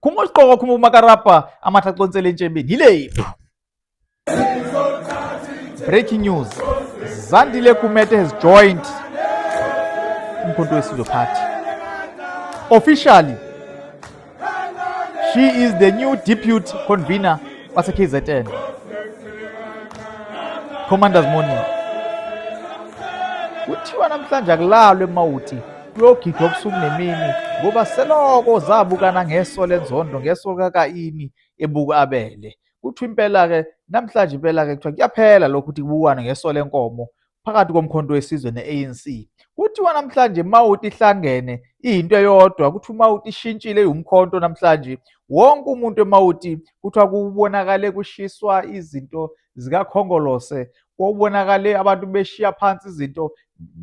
Kumosiqoko khuma makarapa amathaqonsela entshebeni yile. Breaking news. Zandile Gumede has joined Umkhonto weSizwe Party. Officially, she is the new deputy convener wase KZN. Commanders morning. Kuthiwa namhlanje akulalwe eMawuti kuyogidwa obusuku nemini ngoba seloko zabukana ngeso lenzondo ngeso kakaini ebuka abele. Kuthiwa impela-ke namhlanje impela-ke kuthiwa kuyaphela lokhu ukuthi kubukwane ngeso lenkomo phakathi komkhonto wesizwe ne-ANC. Kuthiwa namhlanje Mawuti ihlangene into eyodwa, kuthi uMawuti ishintshile umkhonto namhlanje. Wonke umuntu eMawuti kuthiwa kubonakale kushiswa izinto zikakhongolose, kubonakale abantu beshiya phansi izinto,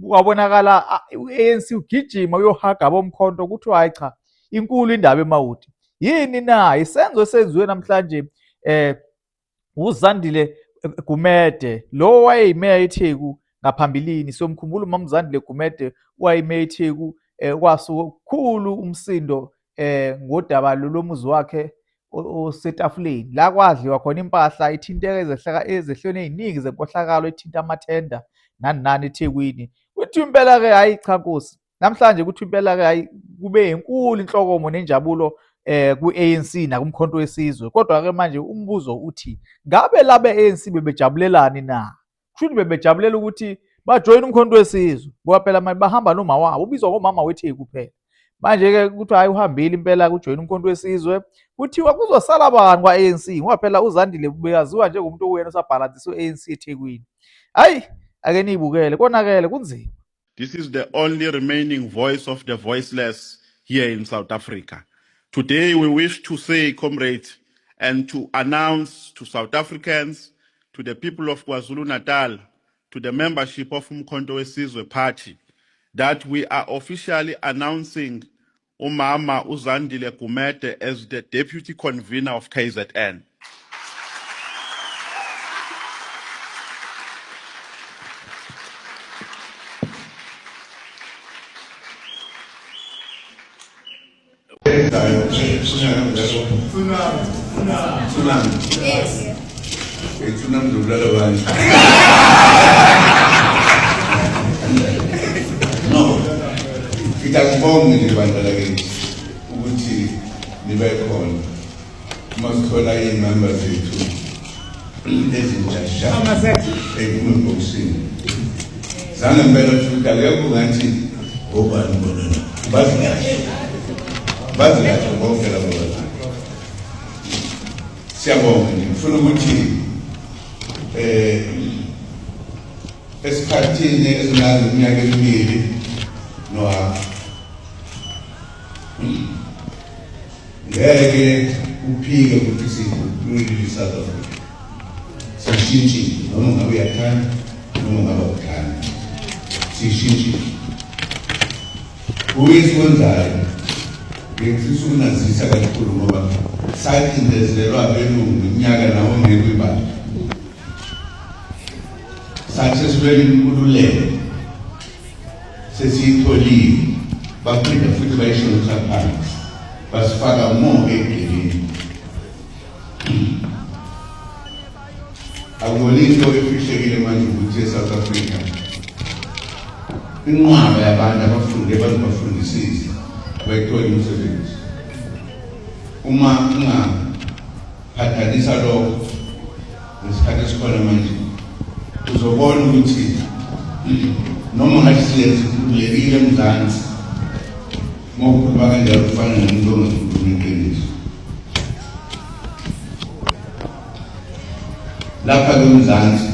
kwabonakala i-ANC ugijima uyohaga bomkhonto. Kuthiwa hayi cha, inkulu indaba eMawuti. Yini na isenzo esenziwe namhlanje uZandile Gumede lo wayeyimeya eTheku ngaphambilini. Somkhumbula uMamZandile Gumede wayeyimeya eTheku, kwasukhulu umsindo ngodaba lomuzi wakhe osetafuleni la kwadliwa khona impahla ithinteka ezehlweni eziningi zenkohlakalo ethinta amathenda nani eThekwini. Kuthi impela-ke hayi cha Nkosi, namhlanje kuthi impela-ke hayi kube inkulu inhlokomo nenjabulo ku-ANC nakumkhonto wesizwe. Kodwa-ke manje umbuzo uthi ngabe labe ANC bebejabulelani na? Kushuthi bebejabulela ukuthi bajoyine umkhonto wesizwe ngoba phela manje bahamba noma wabo, ubizwa ngomama weTheku kuphela. Manje-ke kuthiwa hayi uhambile impela kujoyina umkhonto wesizwe. Kuthiwa kuzosala bani kwa-ANC ngoba phela uZandile beyaziwa njengomuntu owuyena osabhalansisa u-ANC eThekwini. Hayi ake niyibukele konakele kunzima. This is the only remaining voice of the voiceless here in South Africa. Today we wish to say, comrades, and to announce to South Africans, to the people of KwaZulu-Natal, to the membership of Umkhonto weSizwe Party, that we are officially announcing Umama uZandile Gumede as the deputy convener of KZN. No, ngiyakubonga nje bandla lakithi ukuthi nibe khona masithola iy'member zethu ezintsha ekumbosini. Zange mpela futhi akekho ngathi obani bona bazi kahle bonke labo bantu. Siyabonga nje, ngifuna ukuthi esikhathini esingazi iminyaka emibili nohafu ngeke uphike ukuthi sikulili South Africa sishintshile, noma ngabe uyathanda noma ngabe awuthandi, sishintshile. Ukuyikwenzayo ngifisa ukunazisa kakhulu ngoba sacindezelwa abelungu iminyaka nawo ongekho ibala. Sathi sesibele inkululeko sesiyitholile, baphinde futhi bayishonisa phansi basifaka more egelini. Akubona into efihlekile manje ukuthi eSouth Africa inqwaba yabantu abafunde bafundisise bayithola umsebenzi. Uma ungaphathanisa lokho nesikhathi esikhona manje uzobona ukuthi noma ngathi sikhululekile eMzansi ngokukhuluma kanjalo kufana nomuntu ongakhulumi iqiniso. Lapha eMzansi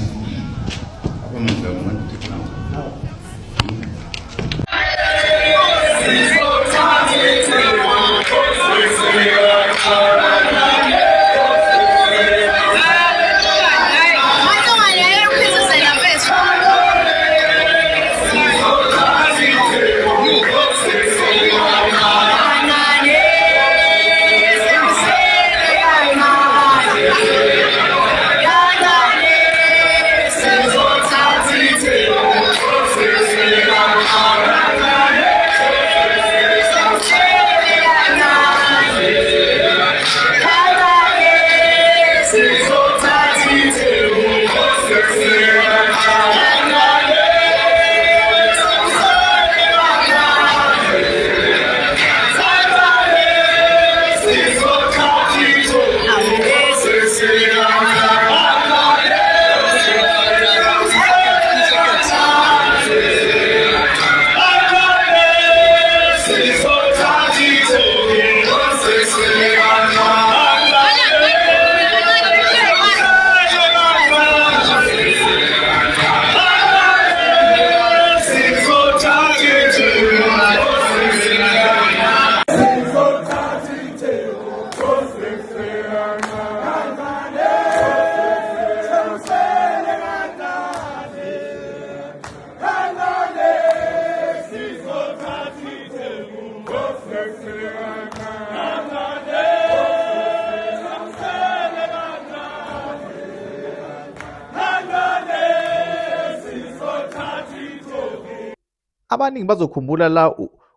abaningi bazokhumbula la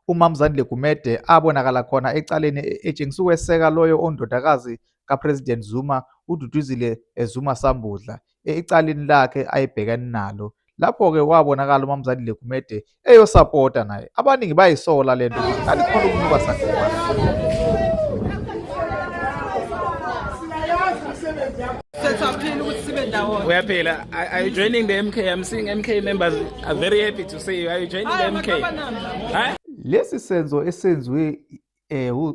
uMam'Zandile Gumede abonakala khona ecaleni etshengisa ukweseka loyo ondodakazi kaPresident Zuma, uDuduzile Zuma Sambudla, ecaleni lakhe ayebhekene nalo. Lapho-ke wabonakala uMam'Zandile Gumede eyosapota naye. Abaningi bayisola le nto ukuthi ngalikhona ukunuka sagubana. Uyaphila, are you joining the MK? I'm seeing MK members are very happy to see you. Are you joining the MK? Huh? Lesi senzo esenziwe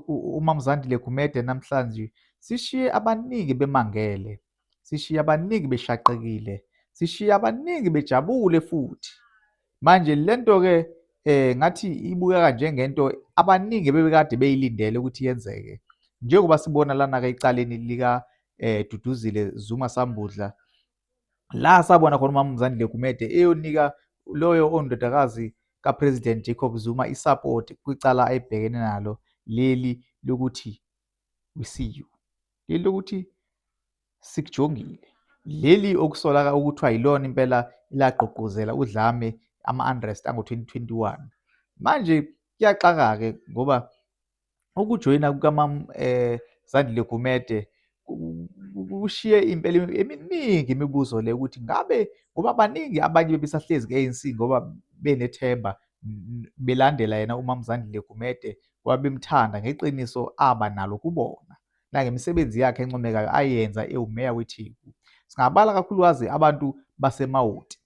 uMam'Zandile Gumede namhlanje sishiye abaningi bemangele, sishiye abaningi beshaqekile, sishiye abaningi bejabule futhi. Manje lento-ke ngathi ibukeka njengento abaningi bebekade beyilindele ukuthi yenzeke. Njengoba sibona lana-ke ecaleni lika Duduzile Zuma Sambudla, la sabona khona uMam'Zandile Gumede eyonika loyo ondodakazi kaPresident Jacob Zuma isupport kwicala ayebhekene nalo, leli lokuthi we see you, leli lokuthi sikujongile, leli okusolaka ukuthiwa yilona impela lagqugquzela udlame ama-unrest ango-2021. Manje kuyaxaka-ke ngoba ukujoyina kukaMam'Zandile Gumede kushiye impela eminingi imibuzo le ukuthi ngabe ngoba baningi abanye bebesahlezi ku-ANC ngoba benethemba belandela yena uMam'Zandile Gumede ngoba bemthanda ngeqiniso aba nalo kubona nangemisebenzi yakhe encomekayo ayenza ewumeya weTheku. Singabala kakhulukazi abantu baseMawoti.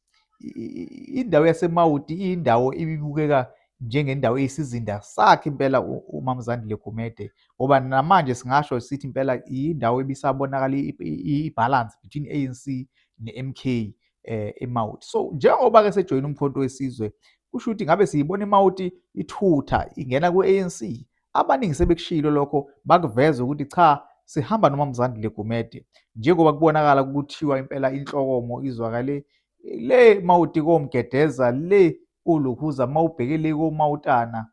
Indawo yaseMawoti iyindawo ibibukeka njengendawo eyisizinda sakhe impela uMam'Zandile Gumede, ngoba namanje singasho sithi impela indawo ebisabonakala i-balance between ANC ne-MK eMawoti. So njengoba-ke sejoyina Umkhonto Wesizwe, kusho ukuthi ngabe siyibona iMawoti ithutha ingena ku-ANC. Abaningi sebekushilo lokho, bakuveza ukuthi cha, sihamba noMam'Zandile Gumede, njengoba kubonakala kuthiwa impela inhlokomo izwakale le Mawoti komgedeza le uLukhuza mawubheke le koMawutana,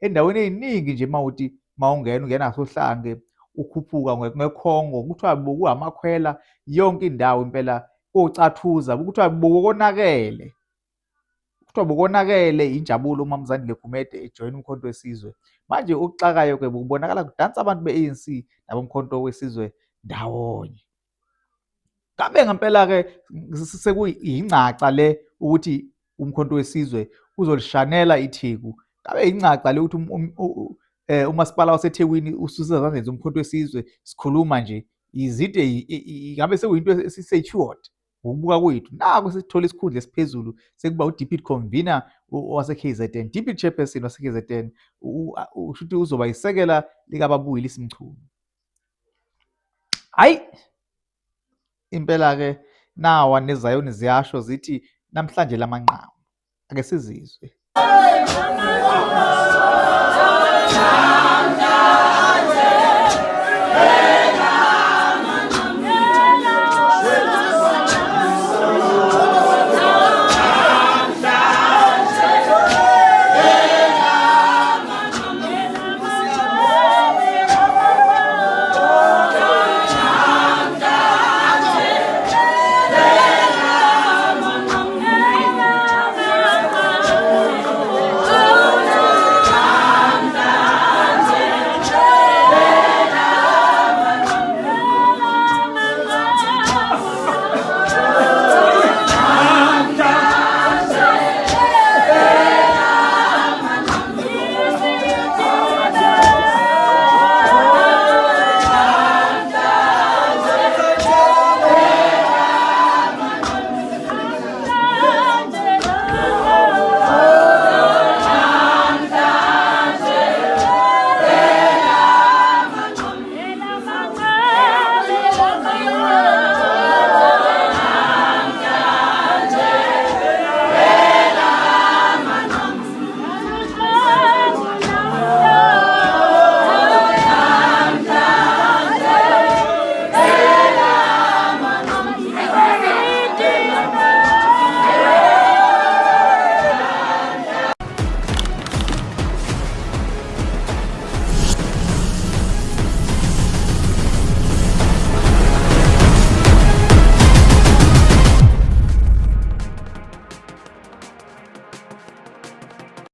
endaweni ey'ningi nje Mawoti mawungena ngasohlange ukhuphuka ngekhongo kuthiwa bokuhamakhwela yonke indawo impela oCathuza kuthiwa bokonakele. Kuthiwa bokonakele injabulo uMam'Zandile Gumede ejoyina Umkhonto Wesizwe. Manje okuxakayo-ke kubonakala kudansa abantu be-ANC nabomkhonto wesizwe ndawonye. Ngabe ngempela-ke sekuyincaca le ukuthi Umkhonto Wesizwe uzolishanela iTheku. Ngabe yincaca le ukuthi umasipala waseThekwini ususa ezandleni zomkhonto wesizwe. Sikhuluma nje izide ngabe sekuyinto esi-secured ukubuka kwethu. Naku sesithola isikhundla esiphezulu sekuba u-Deputy Convener wase-KZN, Deputy Chairperson wase-KZN, usho ukuthi uzoba isekela likaBabuyile Mchunu. Hayi impela-ke nawa nezayoni ziyasho zithi namhlanje lamanqamu ake sizizwe.